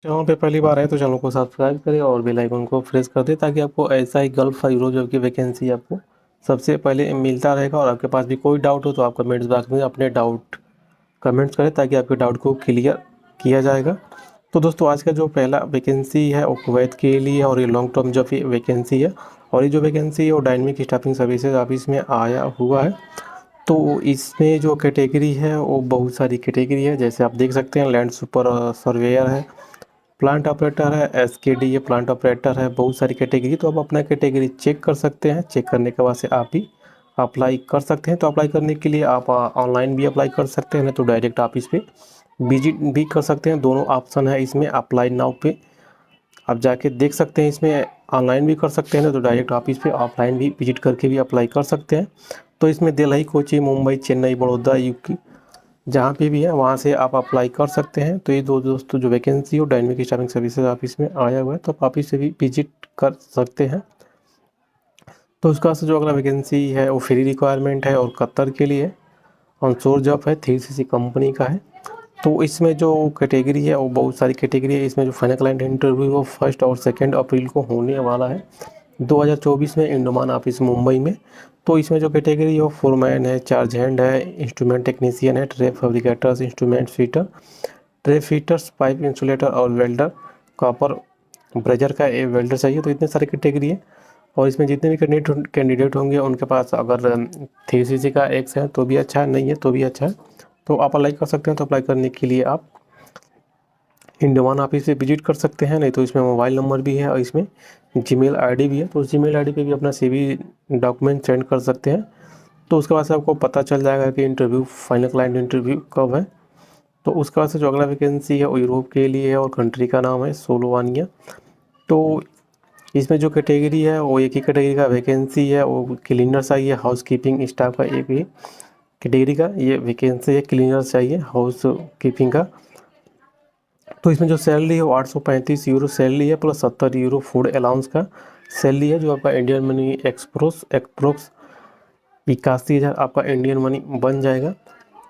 Channel पे पहली बार आए तो चैनल को सब्सक्राइब करें और बेल आइकन को प्रेस कर दें ताकि आपको ऐसा ही गल्फ यूरो जॉब की वैकेंसी आपको सबसे पहले मिलता रहेगा। और आपके पास भी कोई डाउट हो तो आप कमेंट्स बॉक्स में अपने डाउट कमेंट्स करें ताकि आपके डाउट को क्लियर किया जाएगा। तो दोस्तों आज का जो पहला वैकेंसी है वो कुवैत के लिए है और ये लॉन्ग टर्म जॉब की वैकेंसी है। और ये जो वैकेंसी है वो डायनेमिक स्टाफिंग सर्विसेज ऑफिस में आया हुआ है। तो इसमें जो कैटेगरी है वो बहुत सारी कैटेगरी है, जैसे आप देख सकते हैं लैंड सुपर सर्वेयर है, प्लांट ऑपरेटर है, एसकेडी ये प्लांट ऑपरेटर है, बहुत सारी कैटेगरी। तो आप अपना कैटेगरी चेक कर सकते हैं। चेक करने के बाद से आप भी अप्लाई कर सकते हैं। तो अप्लाई करने के लिए आप ऑनलाइन भी अप्लाई कर सकते हैं, नहीं तो डायरेक्ट ऑफिस पे विजिट भी कर सकते हैं। दोनों ऑप्शन है इसमें। अप्लाई नाउ पे आप जाके देख सकते हैं, इसमें ऑनलाइन भी कर सकते हैं, ना तो डायरेक्ट ऑफिस पे ऑफलाइन भी विजिट करके भी अप्लाई कर सकते हैं। तो इसमें दिल्ली, कोची, मुंबई, चेन्नई, बड़ौदा, यूपी जहाँ पे भी है वहाँ से आप अप्लाई कर सकते हैं। तो ये दो दोस्तों जो वैकेंसी हो डायनेमिक स्टाफिंग सर्विसेज ऑफिस में आया हुआ है, तो आप ऑफिस से भी विजिट कर सकते हैं। तो उसका जो अगला वैकेंसी है वो फ्री रिक्वायरमेंट है और कतर के लिए ऑनशोर जॉब है, 3CC कंपनी का है। तो इसमें जो कैटेगरी है वो बहुत सारी कैटेगरी है। इसमें जो फाइनल क्लाइंट इंटरव्यू वो 1 और 2 अप्रैल को होने वाला है 2024 में इंडोमान ऑफिस मुंबई में। तो इसमें जो कैटेगरी है वो फोरमैन है, चार्ज हैंड है, इंस्ट्रूमेंट टेक्नीशियन है, tray fabricators, instrument fitter, tray fitters, pipe insulator और वेल्डर, कॉपर ब्रेजर का ए वेल्डर चाहिए। तो इतने सारे कैटेगरी है। और इसमें जितने भी कैंडिडेट होंगे उनके पास अगर 3CC का एक्स है तो भी अच्छा है, नहीं है तो भी अच्छा है। तो आप अप्लाई कर सकते हैं। तो अप्लाई करने के लिए आप इंडोमान ऑफिस से विजिट कर सकते हैं, नहीं तो इसमें मोबाइल नंबर भी है और इसमें जीमेल आईडी भी है। तो उस जीमेल आईडी पे भी अपना CV डॉक्यूमेंट सेंड कर सकते हैं। तो उसके बाद से आपको पता चल जाएगा कि इंटरव्यू फाइनल क्लाइंट इंटरव्यू कब है। तो उसके बाद से जो अगला वैकेंसी है वो यूरोप के लिए है और कंट्री का नाम है स्लोवानिया। तो इसमें जो कैटेगरी है वो एक ही कैटेगरी का वैकेंसी है, वो क्लीनर चाहिए, हाउस कीपिंग स्टाफ का एक ही कैटेगरी का ये वैकेंसी है, क्लीनर चाहिए हाउस कीपिंग का। तो इसमें जो सैलरी है वो 835 यूरो सैलरी है, प्लस 70 यूरो फूड अलाउंस का सैलरी है, जो आपका इंडियन मनी एक्सप्रोक्स 81,000 आपका इंडियन मनी बन जाएगा।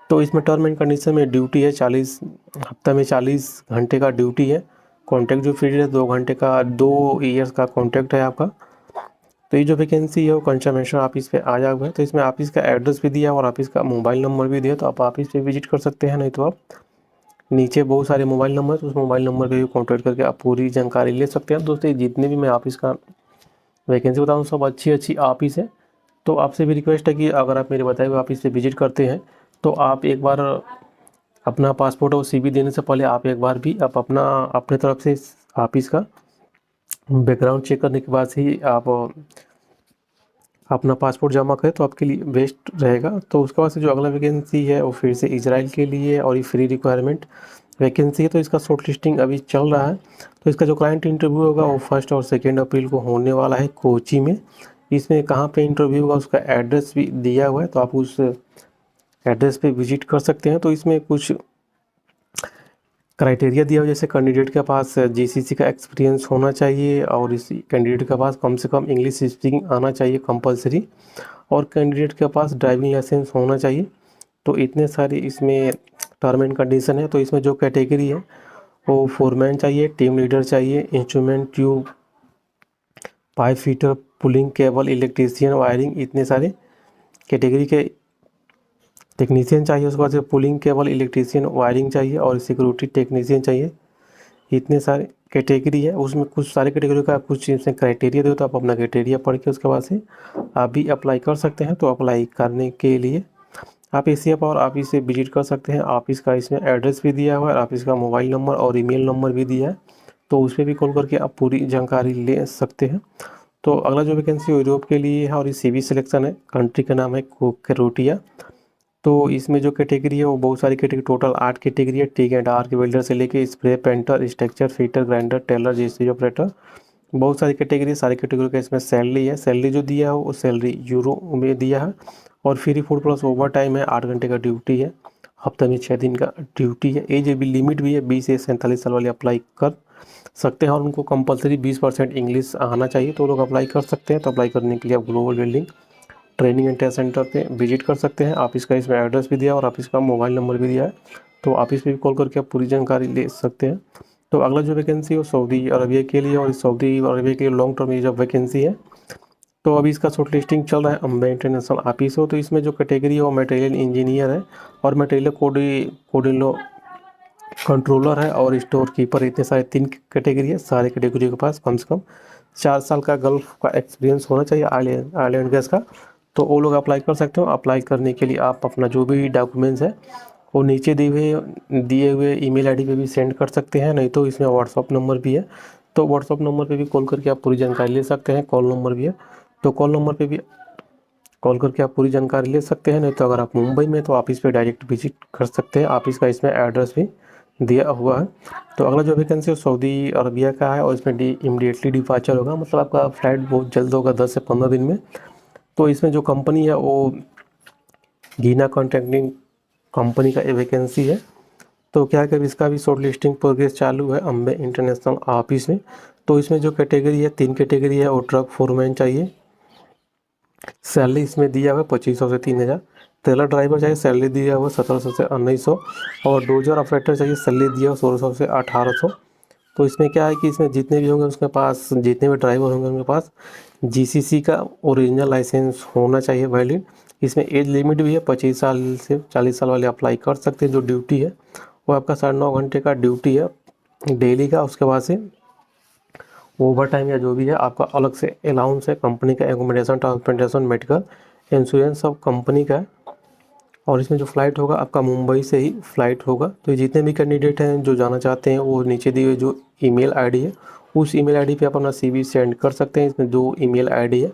तो इसमें टर्म एंड कंडीशन में ड्यूटी है 40 हफ्ता में 40 घंटे का ड्यूटी है। कॉन्ट्रैक्ट जो पीरियड है 2 घंटे का, 2 ईयर्स का कॉन्ट्रैक्ट है आपका। तो ये जो वैकेंसी है वो कंफर्मेशन ऑफिस पे आया हुआ है। तो इसमें ऑफिस का एड्रेस भी दिया और ऑफिस का मोबाइल नंबर भी दिया, तो आप ऑफिस पे विजिट कर सकते हैं, नहीं तो आप नीचे बहुत सारे मोबाइल नंबर, तो उस मोबाइल नंबर पे भी कॉन्टैक्ट करके आप पूरी जानकारी ले सकते हैं। दोस्तों जितने भी मैं ऑफिस का वैकेंसी बताऊँ सब अच्छी अच्छी ऑफिस है। तो आपसे भी रिक्वेस्ट है कि अगर आप मेरे बताए हुए ऑफिस पे विजिट करते हैं तो आप एक बार अपना पासपोर्ट और CV देने से पहले आप एक बार भी आप अपना अपने तरफ से ऑफिस का बैकग्राउंड चेक करने के बाद ही आप अपना पासपोर्ट जमा करें तो आपके लिए बेस्ट रहेगा। तो उसके बाद से जो अगला वैकेंसी है वो फिर से इजराइल के लिए है और ये फ्री रिक्वायरमेंट वैकेंसी है। तो इसका शॉर्ट लिस्टिंग अभी चल रहा है। तो इसका जो क्लाइंट इंटरव्यू होगा वो 1 और 2 अप्रैल को होने वाला है कोची में। इसमें कहाँ पे इंटरव्यू होगा उसका एड्रेस भी दिया हुआ है, तो आप उस एड्रेस पे विजिट कर सकते हैं। तो इसमें कुछ क्राइटेरिया दिया हुआ, जैसे कैंडिडेट के पास GCC का एक्सपीरियंस होना चाहिए और इस कैंडिडेट के पास कम से कम इंग्लिश स्पीकिंग आना चाहिए कंपलसरी, और कैंडिडेट के पास ड्राइविंग लाइसेंस होना चाहिए। तो इतने सारे इसमें टर्म एंड कंडीशन है। तो इसमें जो कैटेगरी है वो फोरमैन चाहिए, टीम लीडर चाहिए, instrument tube, pipe fitter, pulling cable, electrician, wiring, इतने सारे कैटेगरी के टेक्नीशियन चाहिए। उसके बाद से पुलिंग केबल, इलेक्ट्रीशियन, वायरिंग चाहिए और सिक्योरिटी टेक्नीशियन चाहिए। इतने सारे कैटेगरी है। उसमें कुछ सारे कैटेगरी का कुछ इसमें क्राइटेरिया दो, तो आप अपना क्राइटेरिया पढ़ के उसके बाद से आप भी अप्लाई कर सकते हैं। तो अप्लाई करने के लिए आप एशिया पावर ऑफिस से विजिट कर सकते हैं। ऑफिस का इसमें एड्रेस भी दिया हुआ है, ऑफिस का मोबाइल नंबर और ईमेल नंबर भी दिया है, तो उस पर भी कॉल करके आप पूरी जानकारी ले सकते हैं। तो अगला जो वैकेंसी यूरोप के लिए है और ये CV सिलेक्शन है, कंट्री का नाम है क्रोएशिया। तो इसमें जो कैटेगरी है वो बहुत सारी कैटेगरी, टोटल 8 कैटेगरी है। टिक एंड आर्क वेल्डर से लेके spray painter, structure fitter, grinder, tailor, JCB operator, बहुत सारी कैटेगरी। सारी कैटेगरी का इसमें सैलरी है। सैलरी जो दिया है वो सैलरी यूरो में दिया है और free food plus over time है। 8 घंटे का ड्यूटी है, हफ्ते में 6 दिन का ड्यूटी है। एज भी लिमिट भी है, 20 से 47 साल वाले अप्लाई कर सकते हैं और उनको कंपलसरी 20% इंग्लिश आना चाहिए, तो लोग अप्लाई कर सकते हैं। तो अप्लाई करने के लिए आप global building training and test centre पे विजिट कर सकते हैं। ऑफिस का इसमें एड्रेस भी दिया और ऑफिस का मोबाइल नंबर भी दिया है, तो ऑफिस पे भी कॉल करके आप पूरी जानकारी ले सकते हैं। तो अगला जो वैकेंसी है वो सऊदी अरबिया के लिए, और इस सऊदी अरबिया के लिए लॉन्ग टर्म ये जब वैकेंसी है। तो अभी इसका शॉर्ट लिस्टिंग चल रहा है अम्बे इंटरनेशनल ऑफिस हो। तो इसमें जो कैटेगरी है वो मटेरियल इंजीनियर है, और मटेरियल कोडिलो कंट्रोलर है, और स्टोर कीपर। इतने सारे 3 कैटेगरी है। सारे कैटेगरी के पास कम से कम 4 साल का गल्फ का एक्सपीरियंस होना चाहिए ऑयल एंड गैस का। तो वो लोग अप्लाई कर सकते हो। अप्लाई करने के लिए आप अपना जो भी डॉक्यूमेंट्स है वो नीचे दिए हुए ईमेल आईडी पे भी सेंड कर सकते हैं, नहीं तो इसमें व्हाट्सअप नंबर भी है। तो व्हाट्सअप नंबर पे भी कॉल करके आप पूरी जानकारी ले सकते हैं। कॉल नंबर भी है, तो कॉल नंबर पे भी कॉल करके आप पूरी जानकारी ले सकते हैं। नहीं तो अगर आप मुंबई में तो ऑफिस पे डायरेक्ट विजिट कर सकते हैं। ऑफिस का इसमें एड्रेस भी दिया हुआ है। तो अगला जो वैकेंसी है सऊदी अरबिया का है, और इसमें इमीडिएटली डिपार्चर होगा, मतलब आपका फ़्लाइट बहुत जल्द होगा, 10 से 15 दिन में। तो इसमें जो कंपनी है वो गीना कॉन्ट्रैक्टिंग कंपनी का ये वैकेंसी है। तो क्या है कि इसका भी शॉर्ट लिस्टिंग प्रोग्रेस चालू है अम्बे इंटरनेशनल ऑफिस में। तो इसमें जो कैटेगरी है 3 कैटेगरी है, वो ट्रक फोरमैन चाहिए। सैलरी इसमें दिया हुआ है 2500 से 3000। ट्रेलर ड्राइवर चाहिए, सैलरी दिया हुआ 1700 से 1900। और डोजर ऑपरेटर चाहिए, सैलरी दिया हुआ 1600 से 1800। तो इसमें क्या है कि इसमें जितने भी होंगे उसके पास, जितने भी ड्राइवर होंगे उनके पास जीसीसी का ओरिजिनल लाइसेंस होना चाहिए वैलिड। इसमें एज लिमिट भी है, 25 साल से 40 साल वाले अप्लाई कर सकते हैं। जो ड्यूटी है वो आपका 9.5 घंटे का ड्यूटी है डेली का। उसके बाद से ओवर टाइम या जो भी है आपका अलग से अलाउंस है। कंपनी का एकोमोडेशन, ट्रांसपोर्टेशन, मेडिकल इंश्योरेंस सब कंपनी का है। और इसमें जो फ़्लाइट होगा आपका मुंबई से ही फ़्लाइट होगा। तो जितने भी कैंडिडेट हैं जो जाना चाहते हैं वो नीचे दिए हुए जो ईमेल आईडी है उस ईमेल आईडी पे आप अपना सीवी सेंड कर सकते हैं। इसमें जो ईमेल आईडी है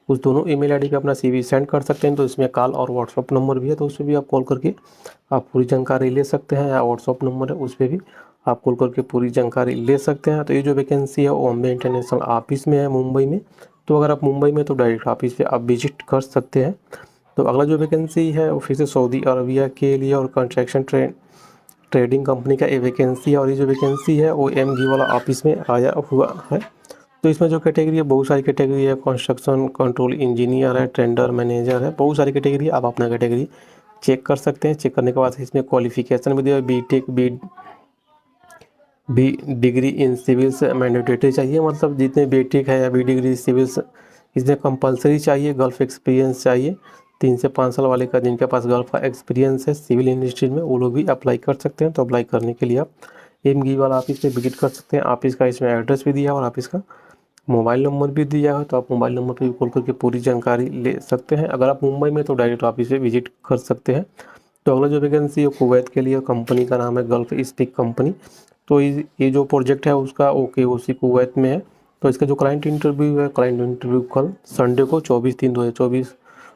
उस दोनों ईमेल आईडी पे अपना सीवी सेंड कर सकते हैं। तो इसमें कॉल और व्हाट्सअप नंबर भी है, तो उस पर भी आप कॉल करके आप पूरी जानकारी ले सकते हैं, या व्हाट्सअप नंबर है उस पर भी आप कॉल करके पूरी जानकारी ले सकते हैं। तो ये जो वैकेंसी है वो अम्बे इंटरनेशनल ऑफिस में है मुंबई में। तो अगर आप मुंबई में तो डायरेक्ट ऑफिस पे आप विजिट कर सकते हैं। तो अगला जो वैकेंसी है वो फिर से सऊदी अरबिया के लिए और कंस्ट्रक्शन ट्रेडिंग कंपनी का ये वैकेंसी है। और ये जो वैकेंसी है वो एमगी वाला ऑफिस में आया हुआ है। तो इसमें जो कैटेगरी है बहुत सारी कैटेगरी है, कंस्ट्रक्शन कंट्रोल इंजीनियर है, टेंडर मैनेजर है, बहुत सारी कैटेगरी है। आप अपना कैटेगरी चेक कर सकते हैं। चेक करने के बाद इसमें क्वालिफिकेशन भी दिया है, BTech B degree in civils mandatory चाहिए, मतलब जितने बीटेक है या बी डिग्री सिविल्स इसमें कंपलसरी चाहिए। गल्फ एक्सपीरियंस चाहिए 3 से 5 साल वाले का, जिनके पास गल्फ का एक्सपीरियंस है सिविल इंडस्ट्री में, वो लोग भी अप्लाई कर सकते हैं। तो अप्लाई करने के लिए आप एमगी वाला ऑफिस पे विजिट कर सकते हैं। ऑफिस का इसमें एड्रेस भी दिया है और ऑफिस का मोबाइल नंबर भी दिया है। तो आप मोबाइल नंबर पर भी कॉल करके पूरी जानकारी ले सकते हैं। अगर आप मुंबई में तो डायरेक्ट ऑफिस पे विजिट कर सकते हैं। तो अगला जो वैकेंसी है कुवैत के लिए, कंपनी का नाम है गल्फ स्पीक कंपनी। तो ये जो प्रोजेक्ट है उसका OKOC कुवैत में है। तो इसका जो क्लाइंट इंटरव्यू है, क्लाइंट इंटरव्यू कल संडे को 24/3/2024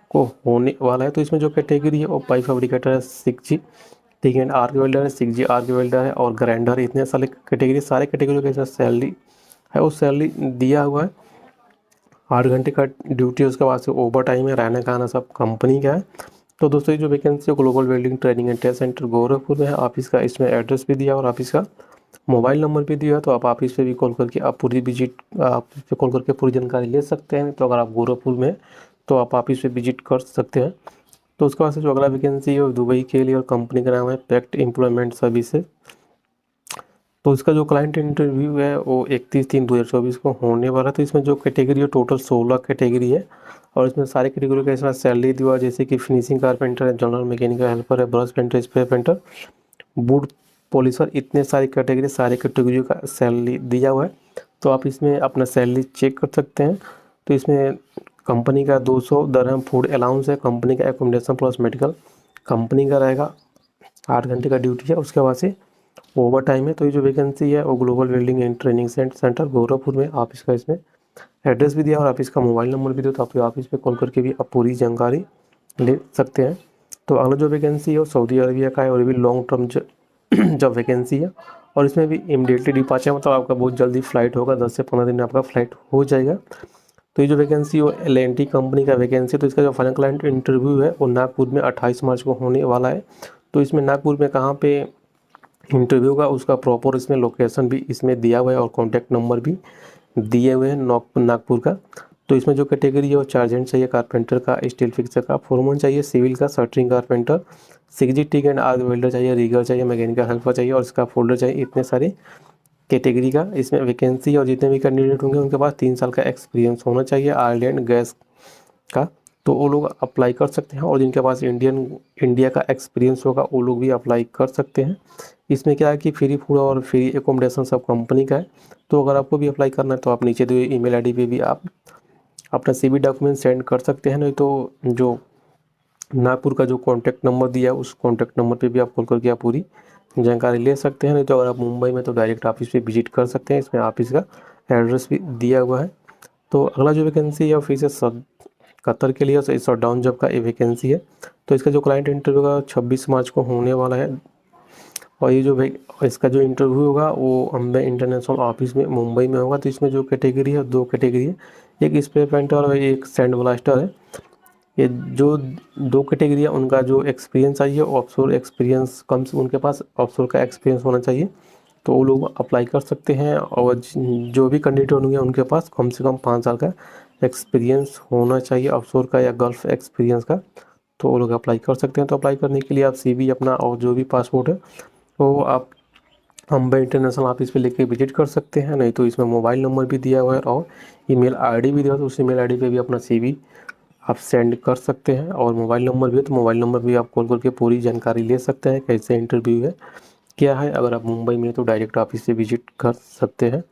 को होने वाला है। तो इसमें जो कैटेगरी है वो पाइप फैब्रिकेटर है, 6G ठीक है, आर्क वेल्डर है, 6G आर्क वेल्डर है, और ग्राइंडर। इतने सारे कैटेगरी, सारे कैटेगरी का इसमें सैलरी है, उस सैलरी दिया हुआ है। 8 घंटे का ड्यूटी, उसके बाद से ओवर टाइम है, रहने खाना सब कंपनी का है। तो दोस्तों ये जो वैकेंसी है global welding training and test centre Gorakhpur में है। ऑफिस का इसमें एड्रेस भी दिया और ऑफिस का मोबाइल नंबर भी दिया है। तो आप ऑफिस पे भी कॉल करके आप ऑफिस पे कॉल करके पूरी जानकारी ले सकते हैं। तो अगर आप गोरखपुर में तो आप ऑफिस पे विजिट कर सकते हैं। तो उसके बाद से जो अगला वैकेंसी है वो दुबई के लिए, और कंपनी का नाम है पैक्ट एम्प्लॉयमेंट सर्विसेज। तो इसका जो क्लाइंट इंटरव्यू है वो 31/3/2024 को होने वाला है। तो इसमें जो कैटेगरी है टोटल 16 कैटेगरी है, और इसमें सारे कैटेगरी का इसमें सैलरी दिया हुआ है, जैसे कि फिनिशिंग कारपेंटर है, जनरल मैकेनिकल हेल्पर है, brush painter, spray painter, boot polisher. इतने सारी कैटेगरी, सारे कैटेगरी का सैलरी दिया हुआ है। तो आप इसमें अपना सैलरी चेक कर सकते हैं। तो इसमें कंपनी का 200 दरहम फूड अलाउंस है, कंपनी का एकोमोडेशन प्लस मेडिकल कंपनी का रहेगा। 8 घंटे का ड्यूटी है, उसके बाद से ओवर टाइम है। तो ये जो वैकेंसी है वो global welding and training centre Gorakhpur में, ऑफिस का इसमें एड्रेस भी दिया और ऑफिस का मोबाइल नंबर भी दिया। तो आप ऑफिस पे कॉल करके भी आप पूरी जानकारी ले सकते हैं। तो अगला जो वैकेंसी है वो सऊदी अरबिया का है, और ये भी लॉन्ग टर्म जब वैकेंसी है, और इसमें भी इमीडिएटली डिपार्चर, मतलब आपका बहुत जल्दी फ्लाइट होगा, 10 से 15 दिन में आपका फ्लाइट हो जाएगा। तो ये जो वैकेंसी है वो L&T कंपनी का वैकेंसी। तो इसका जो फाइनल क्लाइंट इंटरव्यू है वो नागपुर में 28 मार्च को होने वाला है। तो इसमें नागपुर में कहाँ पे इंटरव्यू का उसका प्रॉपर इसमें लोकेशन भी इसमें दिया हुआ है, और कॉन्टैक्ट नंबर भी दिए हुए हैं नागपुर का। तो इसमें जो कैटेगरी है वो चार्जेंट चाहिए, कारपेंटर का, स्टील फिक्सर का, फोरमैन चाहिए, सिविल का, shuttering carpenter, 6G tick and arc welder चाहिए, रिगर चाहिए, मैकेनिकल हेल्पर चाहिए, और इसका फोल्डर चाहिए। इतने सारे कैटेगरी का इसमें वैकेंसी, और जितने भी कैंडिडेट होंगे उनके पास 3 साल का एक्सपीरियंस होना चाहिए आयरलैंड गैस का, तो वो लोग अप्लाई कर सकते हैं। और जिनके पास इंडिया का एक्सपीरियंस होगा वो लोग भी अप्लाई कर सकते हैं। इसमें क्या है कि फ्री फूड और फ्री एकोमोडेशन सब कंपनी का है। तो अगर आपको भी अप्लाई करना है तो आप नीचे दिए ईमेल आईडी पे भी आप अपना CV डॉक्यूमेंट सेंड कर सकते हैं। नहीं तो जो नागपुर का जो कॉन्टैक्ट नंबर दिया है उस कॉन्टैक्ट नंबर पे भी आप कॉल करके आप पूरी जानकारी ले सकते हैं। नहीं तो अगर आप मुंबई में तो डायरेक्ट ऑफिस पे विजिट कर सकते हैं, इसमें ऑफिस का एड्रेस भी दिया हुआ है। तो अगला जो वैकेंसी है फिर से कतर के लिए शटडाउन जॉब का ये वैकेंसी है। तो इसका जो क्लाइंट इंटरव्यू का 26 मार्च को होने वाला है। और ये जो इसका जो इंटरव्यू होगा वो अम्बे इंटरनेशनल ऑफिस में मुंबई में होगा। तो इसमें जो कैटेगरी है 2 कैटेगरी है, एक स्प्रे पेंटर और एक सैंड ब्लास्टर है। ये जो 2 कैटेगरी है उनका जो एक्सपीरियंस चाहिए ऑफशोर एक्सपीरियंस कम से उनके पास ऑफशोर का एक्सपीरियंस होना चाहिए, तो वो लोग अप्लाई कर सकते हैं। और जो भी कैंडिडेट होंगे उनके पास कम से कम 5 साल का एक्सपीरियंस होना चाहिए ऑफशोर का या गल्फ एक्सपीरियंस का, तो वो लोग अप्लाई कर सकते हैं। तो अप्लाई करने के लिए आप CV अपना और जो भी पासपोर्ट है वो आप अम्बे इंटरनेशनल ऑफिस पे लेके विजिट कर सकते हैं। नहीं तो इसमें मोबाइल नंबर भी दिया हुआ है और ईमेल आईडी भी दिया हुआ है, तो उस ईमेल आईडी पे भी अपना CV आप सेंड कर सकते हैं। और मोबाइल नंबर भी है तो मोबाइल नंबर भी आप कॉल करके पूरी जानकारी ले सकते हैं कैसे इंटरव्यू है क्या है। अगर आप मुंबई में तो डायरेक्ट ऑफिस से विजिट कर सकते हैं।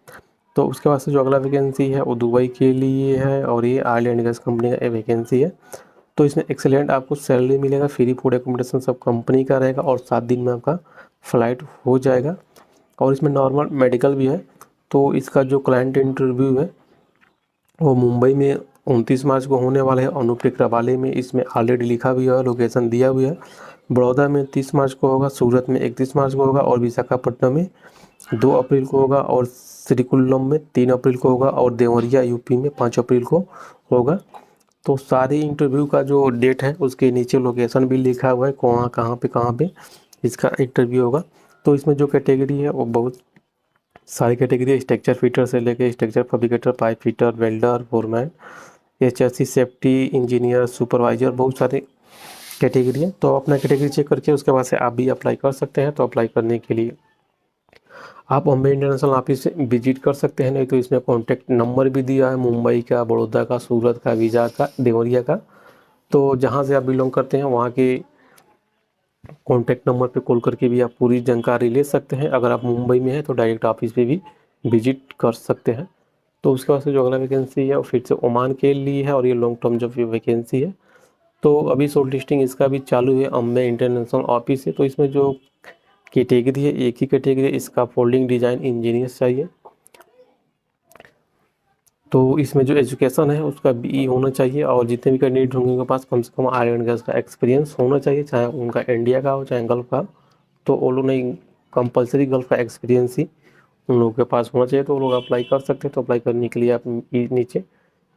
तो उसके बाद से जो अगला वैकेंसी है वो दुबई के लिए है और ये ऑयल एंड गैस कंपनी का वैकेंसी है। तो इसमें एक्सेलेंट आपको सैलरी मिलेगा, फ्री फूड एकोमोडेशन सब कंपनी का रहेगा और 7 दिन में आपका फ़्लाइट हो जाएगा। और इसमें नॉर्मल मेडिकल भी है। तो इसका जो क्लाइंट इंटरव्यू है वो मुंबई में 29 मार्च को होने वाला है। अनुप्रिकरावाले में इसमें ऑलरेडी लिखा भी है, लोकेशन दिया हुआ है। बड़ौदा में 30 मार्च को होगा, सूरत में 31 मार्च को होगा और विशाखापट्टनम में 2 अप्रैल को होगा और श्रीकुल्लम में 3 अप्रैल को होगा और देवरिया यूपी में 5 अप्रैल को होगा। तो सारे इंटरव्यू का जो डेट है उसके नीचे लोकेशन भी लिखा हुआ है कहाँ पे इसका इंटरव्यू होगा। तो इसमें जो कैटेगरी है वो बहुत सारी कैटेगरी है, स्ट्रक्चर फिटर से लेके structure fabricator, pipe fitter, welder, foreman, HSC safety engineer, supervisor, बहुत सारे कैटेगरी है। तो अपना कैटेगरी चेक करके उसके बाद से आप भी अप्लाई कर सकते हैं। तो अप्लाई करने के लिए आप बॉम्बे इंटरनेशनल ऑफिस से विजिट कर सकते हैं। नहीं तो इसमें कॉन्टैक्ट नंबर भी दिया है मुंबई का, बड़ौदा का, सूरत का, विजा का, देवरिया का। तो जहाँ से आप बिलोंग करते हैं वहाँ के कॉन्टैक्ट नंबर पे कॉल करके भी आप पूरी जानकारी ले सकते हैं। अगर आप मुंबई में हैं तो डायरेक्ट ऑफिस पे भी विजिट कर सकते हैं। तो उसके बाद से जो अगला वैकेंसी है वो फिर से ओमान के लिए है और ये लॉन्ग टर्म जॉब वैकेंसी है। तो अभी शॉर्ट लिस्टिंग इसका भी चालू है, अम्बे इंटरनेशनल ऑफिस है। तो इसमें जो कैटेगरी है एक ही कैटेगरी है, इसका फोल्डिंग डिज़ाइन इंजीनियर चाहिए। तो इसमें जो एजुकेशन है उसका BE होना चाहिए और जितने भी कैंडिडेट होंगे उनके पास कम से कम आयरन गैस का एक्सपीरियंस होना चाहिए, चाहे उनका इंडिया का हो चाहे गल्फ का। तो वो लोग नहीं, कंपलसरी गल्फ का एक्सपीरियंस ही उन लोगों के पास होना चाहिए, तो वो लोग अप्लाई कर सकते हैं। तो अप्लाई करने के लिए आप नीचे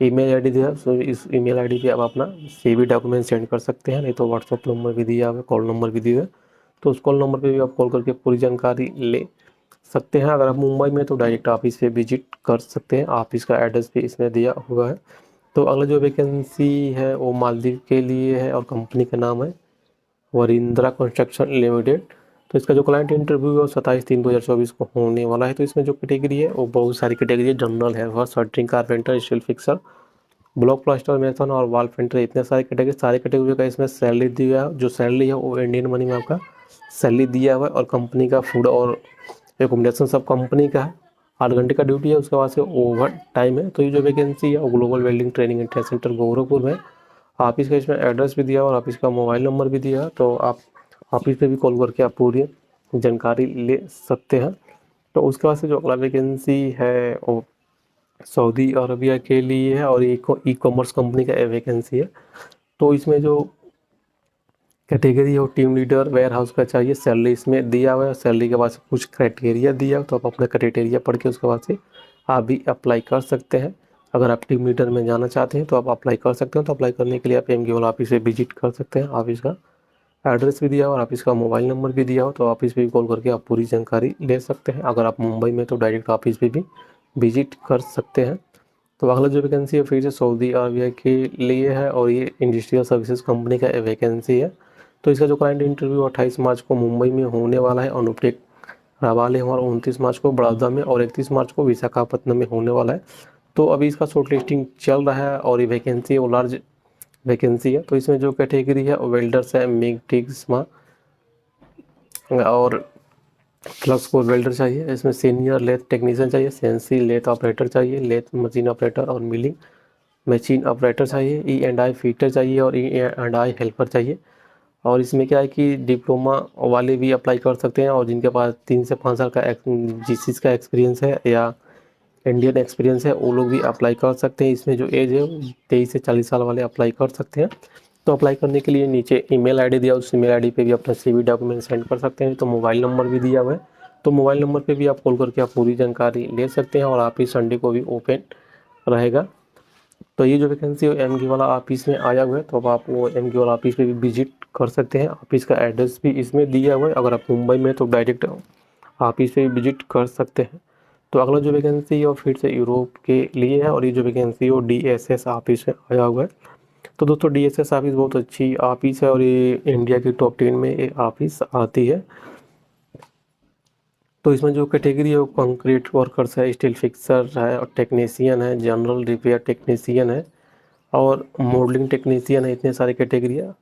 ईमेल आईडी दिया, सो इस ईमेल आईडी पे आप अपना CV डॉक्यूमेंट सेंड कर सकते हैं। नहीं तो व्हाट्सअप नंबर भी दिया हुआ है, कॉल नंबर भी दिया है, तो उस कॉल नंबर पे भी आप कॉल करके पूरी जानकारी ले सकते हैं। अगर आप मुंबई में तो डायरेक्ट ऑफिस पे विजिट कर सकते हैं, ऑफिस का एड्रेस भी इसमें दिया हुआ है। तो अगला जो वैकेंसी है वो मालदीव के लिए है और कंपनी का नाम है वरिंद्रा कंस्ट्रक्शन लिमिटेड। तो इसका जो क्लाइंट इंटरव्यू है वो 27/3/2024 को होने वाला है। तो इसमें जो कैटेगरी है वो बहुत सारी कैटेगरी है, जनरल है, वह shuttering, carpenter, steel fixer, block plaster, mason और वॉल पेंटर, इतने सारे कैटेगरी का इसमें सैलरी दिया है। जो सैलरी है वो इंडियन मनी में आपका सैलरी दिया हुआ है और कंपनी का फूड और एकोमोडेशन सब कंपनी का है। 8 घंटे का ड्यूटी है, उसके बाद से ओवर टाइम है। तो ये जो वैकेंसी है वो global welding training and test centre Gorakhpur में। ऑफिस का इसमें एड्रेस भी दिया और ऑफिस का मोबाइल नंबर भी दिया, तो आप ऑफिस पे भी कॉल करके आप पूरी जानकारी ले सकते हैं। तो उसके बाद से जो अगला वैकेंसी है वो सऊदी अरबिया के लिए है और ये ई कॉमर्स कंपनी का वैकेंसी है। तो इसमें जो कैटेगरी है वो टीम लीडर वेयर हाउस का चाहिए, सैलरी इसमें दिया हुआ है। सैलरी के बाद से कुछ क्राइटेरिया दिया, तो आप अपना क्राइटेरिया पढ़ के उसके बाद से आप भी अप्लाई कर सकते हैं। अगर आप टीम लीडर में जाना चाहते हैं तो आप अप्लाई कर सकते हैं। तो अप्लाई करने के लिए आप MGL ऑफिस से विजिट कर सकते हैं। ऑफिस का एड्रेस भी दिया हो और ऑफिस का मोबाइल नंबर भी दिया हो, तो ऑफिस पे भी कॉल करके आप पूरी जानकारी ले सकते हैं। अगर आप मुंबई में तो डायरेक्ट ऑफिस पे भी विजिट कर सकते हैं। तो अगला जो वैकेंसी है फिर से सऊदी अरबिया के लिए है और ये इंडस्ट्रियल सर्विसेज कंपनी का वैकेंसी है। तो इसका जो क्लाइंट इंटरव्यू 28 मार्च को मुंबई में होने वाला है। वाले हमारा 29 मार्च को बड़ौदा में और 31 मार्च को विशाखापत्तनम में होने वाला है। तो अभी इसका शॉर्ट लिस्टिंग चल रहा है और ये वैकेंसी है वो लार्ज वैकेंसी है। तो इसमें जो कैटेगरी है वेल्डर्स है, मिग टिग स्मा और फ्लक्स को वेल्डर चाहिए। इसमें सीनियर लेथ टेक्नीशियन चाहिए, सीएनसी लेथ ऑपरेटर चाहिए, लेथ मशीन ऑपरेटर और मिलिंग मशीन ऑपरेटर चाहिए, ई&आई फीटर चाहिए और ई&आई हेल्पर चाहिए। और इसमें क्या है कि डिप्लोमा वाले भी अप्लाई कर सकते हैं और जिनके पास 3 से 5 साल का जीसीस का एक्सपीरियंस है या इंडियन एक्सपीरियंस है वो लोग भी अप्लाई कर सकते हैं। इसमें जो एज है 23 से 40 साल वाले अप्लाई कर सकते हैं। तो अप्लाई करने के लिए नीचे ईमेल आईडी दिया, उस ईमेल आईडी पे भी अपना सीवी डॉक्यूमेंट सेंड कर सकते हैं। तो मोबाइल नंबर भी दिया हुआ है, तो मोबाइल नंबर पे भी आप कॉल करके आप पूरी जानकारी ले सकते हैं। और ऑफिस संडे को भी ओपन रहेगा। तो ये जो वैकेंसी है एमगी वाला ऑफिस में आया हुआ है, तो अब आप वो एमगी वाला ऑफिस पे भी विजिट कर सकते हैं। ऑफिस का एड्रेस भी इसमें दिया हुआ है। अगर आप मुंबई में तो डायरेक्ट ऑफिस पे भी विजिट कर सकते हैं। तो अगला जो वैकेंसी है वो फिर से यूरोप के लिए है और ये जो वैकेंसी है वो डीएसएस ऑफिस में आया हुआ है। तो दोस्तों डीएसएस ऑफिस बहुत अच्छी ऑफिस है और ये इंडिया की टॉप 10 में ये ऑफिस आती है। तो इसमें जो कैटेगरी है वो कंक्रीट वर्कर्स है, स्टील फिक्सर है और टेक्नीशियन है, जनरल रिपेयर टेक्नीशियन है और मॉडलिंग टेक्नीशियन है। इतने सारे कैटेगरी है।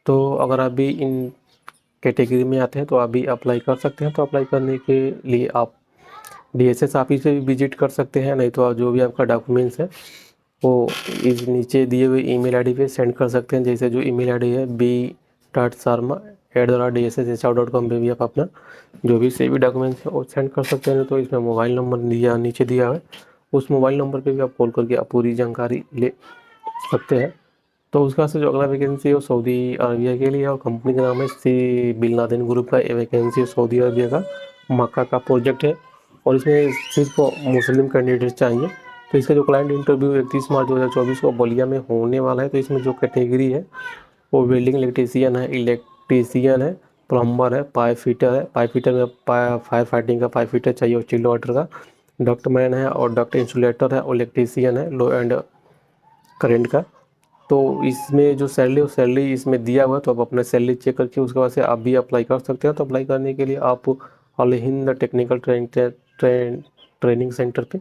तो अगर आप भी इन कैटेगरी में आते हैं तो आप भी अप्लाई कर सकते हैं। तो अप्लाई करने के लिए आप डीएसएस ऑफिस पे भी विजिट कर सकते हैं, नहीं तो जो भी आपका डॉक्यूमेंट्स है वो इस नीचे दिए हुए ईमेल आईडी पे सेंड कर सकते हैं। जैसे जो ईमेल आईडी है b.sarma@dss.hr.com पे भी आप अपना जो भी सेवी डॉक्यूमेंट्स है वो सेंड कर सकते हैं। तो इसमें मोबाइल नंबर दिया नीचे दिया है, उस मोबाइल नंबर पे भी आप कॉल करके आप पूरी जानकारी ले सकते हैं। तो उसका से जो अगला वैकेंसी है वो सऊदी अरबिया के लिए है और कंपनी का नाम है सी बिन लादेन ग्रुप का। ये वैकेंसी सऊदी अरबिया का मक्का का प्रोजेक्ट है और इसमें सिर्फ मुस्लिम कैंडिडेट चाहिए। तो इसका जो क्लाइंट इंटरव्यू 31 मार्च 2024 को बलिया में होने वाला है। तो इसमें जो कैटेगरी है वो वेल्डिंग इलेक्ट्रीशियन है, प्लम्बर है, पाइप फिटर है। पाइप फिटर में फायर फाइटिंग का पाइप फिटर चाहिए और चिल्ड वाटर का, डक्ट मैन है और डक्ट इंसुलेटर है और इलेक्ट्रीशियन है लो एंड करेंट का। तो इसमें जो सैलरी वो सैलरी इसमें दिया हुआ है। तो आप अपना सैलरी चेक करके उसके बाद से आप भी अप्लाई कर सकते हैं। तो अप्लाई करने के लिए आप all Hind technical training centre पे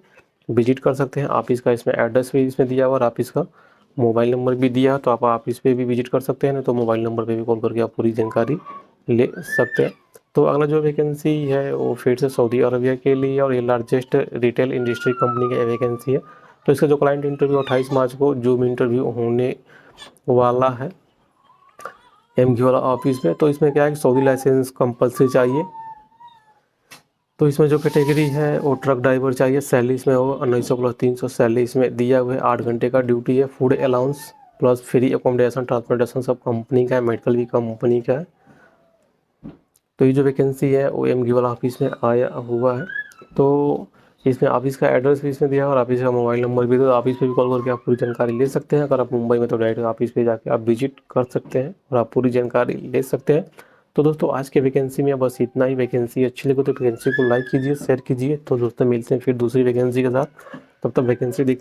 विजिट कर सकते हैं। ऑफिस का इसमें एड्रेस भी इसमें दिया हुआ और ऑफिस का मोबाइल नंबर भी दिया है। तो आप ऑफिस पे भी विजिट कर सकते हैं, ना तो मोबाइल नंबर पे भी कॉल करके आप पूरी जानकारी ले सकते हैं। तो अगला जो वैकेंसी है वो फिर से सऊदी अरबिया के लिए और ये लार्जेस्ट रिटेल इंडस्ट्री कंपनी की वैकेंसी है। तो इसका जो क्लाइंट इंटरव्यू 28 मार्च को जूम इंटरव्यू होने वाला है एमगी वाला ऑफिस में। तो इसमें क्या है कि सऊदी लाइसेंस कंपलसरी चाहिए। तो इसमें जो कैटेगरी है वो ट्रक ड्राइवर चाहिए। सैलरी इसमें हो 1900 प्लस 300 सैलरी इसमें दिया हुआ है। 8 घंटे का ड्यूटी है, food allowance plus free accommodation transportation सब कंपनी का है, मेडिकल भी कंपनी का है। तो ये जो वैकेंसी है वो एमगी वाला ऑफिस में आया हुआ है। तो इसमें ऑफिस का एड्रेस भी इसमें दिया है और ऑफिस का मोबाइल नंबर भी। तो ऑफिस पे भी कॉल करके आप पूरी जानकारी ले सकते हैं। अगर आप मुंबई में तो डायरेक्ट ऑफिस पे जाके आप विजिट कर सकते हैं और आप पूरी जानकारी ले सकते हैं। तो दोस्तों आज के वैकेंसी में बस इतना ही। वैकेंसी अच्छी लगे तो वैकेंसी को लाइक कीजिए, शेयर कीजिए। तो दोस्तों मिलते हैं फिर दूसरी वैकेंसी के साथ। तब तक वैकेंसी देखिए।